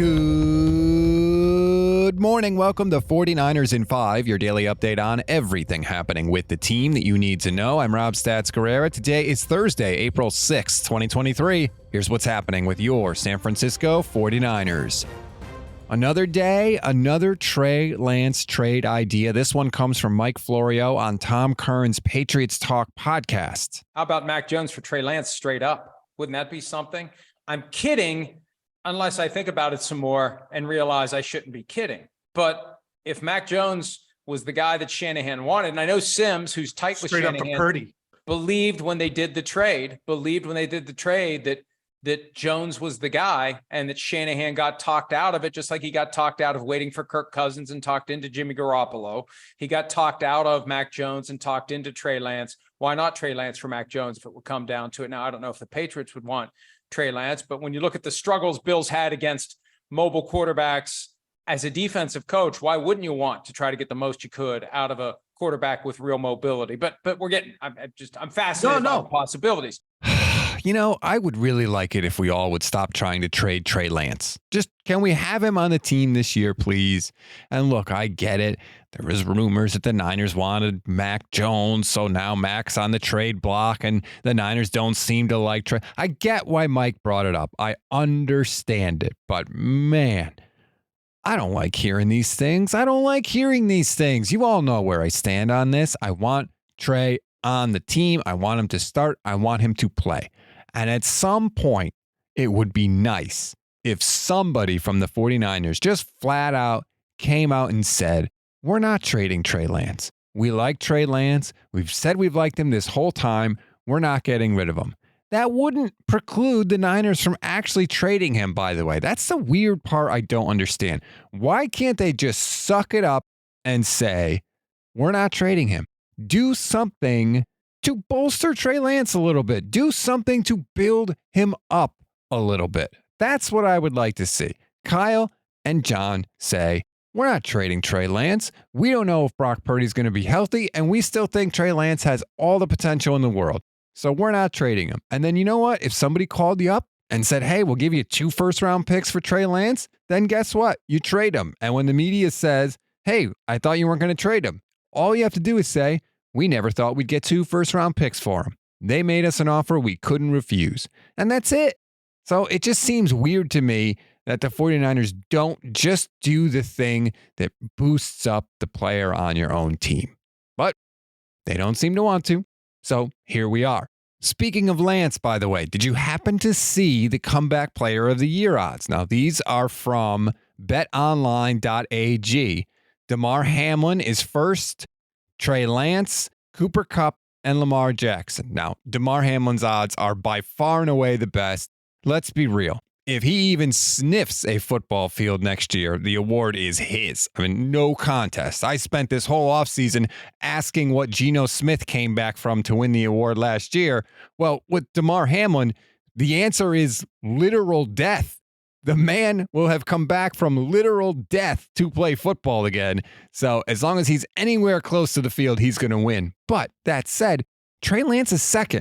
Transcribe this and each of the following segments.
Good morning. Welcome to 49ers in 5, your daily update on everything happening with the team that you need to know. I'm Rob Stats Guerrera. Today is Thursday, April 6th, 2023. Here's what's happening with your San Francisco 49ers. Another day, another Trey Lance trade idea. This one comes from Mike Florio on Tom Curran's Patriots Talk podcast. How about Mac Jones for Trey Lance straight up? Wouldn't that be something? I'm kidding unless I think about it some more and realize I shouldn't be kidding. But if Mac Jones was the guy that Shanahan wanted, and I know Sims, who's tight with Shanahan, believed when they did the trade that Jones was the guy and that Shanahan got talked out of it, just like he got talked out of waiting for Kirk Cousins and talked into Jimmy Garoppolo. He got talked out of Mac Jones and talked into Trey Lance. Why not Trey Lance for Mac Jones if it would come down to it? Now, I don't know if the Patriots would want Trey Lance, but when you look at the struggles Bills had against mobile quarterbacks as a defensive coach, why wouldn't you want to try to get the most you could out of a quarterback with real mobility? But I'm fascinated by the possibilities. You know, I would really like it if we all would stop trying to trade Trey Lance. Just, can we have him on the team this year, please? And look, I get it. There was rumors that the Niners wanted Mac Jones, so now Mac's on the trade block, and the Niners don't seem to like Trey. I get why Mike brought it up. I understand it. But, man, I don't like hearing these things. You all know where I stand on this. I want Trey on the team. I want him to start. I want him to play. And at some point, it would be nice if somebody from the 49ers just flat out came out and said, we're not trading Trey Lance. We like Trey Lance. We've said we've liked him this whole time. We're not getting rid of him. That wouldn't preclude the Niners from actually trading him, by the way. That's the weird part I don't understand. Why can't they just suck it up and say, we're not trading him? Do something to bolster Trey Lance a little bit. Do something to build him up a little bit. That's what I would like to see. Kyle and John say, we're not trading Trey Lance. We don't know if Brock Purdy's going to be healthy, and we still think Trey Lance has all the potential in the world. So we're not trading him. And then you know what? If somebody called you up and said, hey, we'll give you 2 first-round picks for Trey Lance, then guess what? You trade him. And when the media says, hey, I thought you weren't going to trade him, all you have to do is say, we never thought we'd get 2 first-round picks for him. They made us an offer we couldn't refuse. And that's it. So it just seems weird to me that the 49ers don't just do the thing that boosts up the player on your own team. But they don't seem to want to. So here we are. Speaking of Lance, by the way, did you happen to see the comeback player of the year odds? Now, these are from betonline.ag. Damar Hamlin is first. Trey Lance, Cooper Kupp, and Lamar Jackson. Now, Damar Hamlin's odds are by far and away the best. Let's be real. If he even sniffs a football field next year, the award is his. I mean, no contest. I spent this whole offseason asking what Geno Smith came back from to win the award last year. Well, with Damar Hamlin, the answer is literal death. The man will have come back from literal death to play football again. So as long as he's anywhere close to the field, he's going to win. But that said, Trey Lance is second.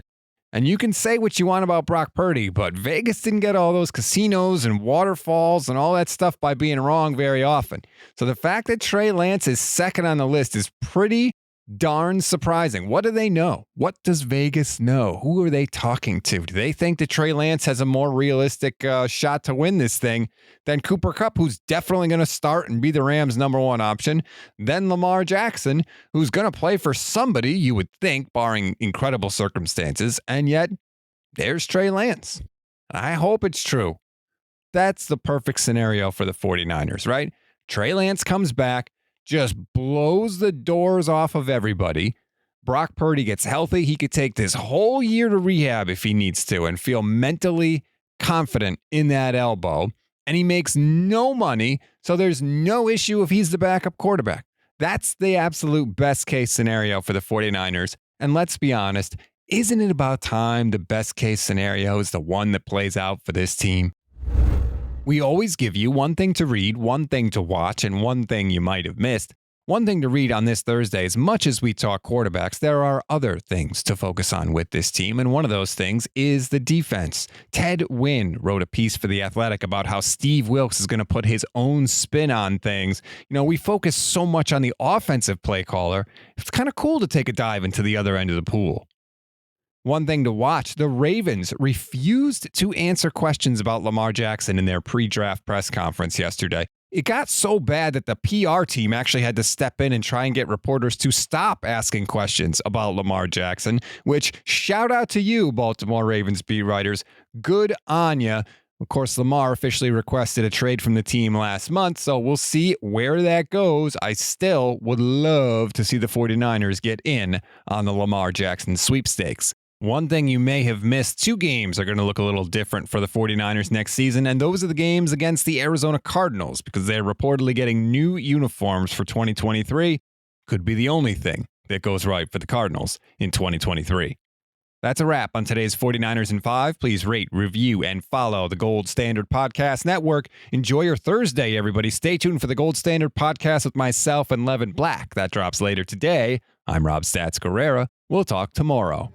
And you can say what you want about Brock Purdy, but Vegas didn't get all those casinos and waterfalls and all that stuff by being wrong very often. So the fact that Trey Lance is second on the list is pretty darn surprising. What do they know? What does Vegas know? Who are they talking to? Do they think that Trey Lance has a more realistic shot to win this thing than Cooper Kupp, who's definitely going to start and be the Rams' number 1 option, then Lamar Jackson, who's going to play for somebody, you would think, barring incredible circumstances, and yet there's Trey Lance. I hope it's true. That's the perfect scenario for the 49ers, right? Trey Lance comes back, just blows the doors off of everybody. Brock Purdy gets healthy. He could take this whole year to rehab if he needs to and feel mentally confident in that elbow. And he makes no money, so there's no issue if he's the backup quarterback. That's the absolute best case scenario for the 49ers. And let's be honest, isn't it about time the best case scenario is the one that plays out for this team? We always give you one thing to read, one thing to watch, and one thing you might have missed. One thing to read on this Thursday, as much as we talk quarterbacks, there are other things to focus on with this team, and one of those things is the defense. Ted Wynn wrote a piece for The Athletic about how Steve Wilks is going to put his own spin on things. We focus so much on the offensive play caller. It's kind of cool to take a dive into the other end of the pool. One thing to watch, the Ravens refused to answer questions about Lamar Jackson in their pre-draft press conference yesterday. It got so bad that the PR team actually had to step in and try and get reporters to stop asking questions about Lamar Jackson, which, shout out to you, Baltimore Ravens beat writers. Good on ya. Of course, Lamar officially requested a trade from the team last month, so we'll see where that goes. I still would love to see the 49ers get in on the Lamar Jackson sweepstakes. One thing you may have missed, 2 games are going to look a little different for the 49ers next season, and those are the games against the Arizona Cardinals because they're reportedly getting new uniforms for 2023. Could be the only thing that goes right for the Cardinals in 2023. That's a wrap on today's 49ers in 5. Please rate, review, and follow the Gold Standard Podcast Network. Enjoy your Thursday, everybody. Stay tuned for the Gold Standard Podcast with myself and Levin Black. That drops later today. I'm Rob Stats Guerrera. We'll talk tomorrow.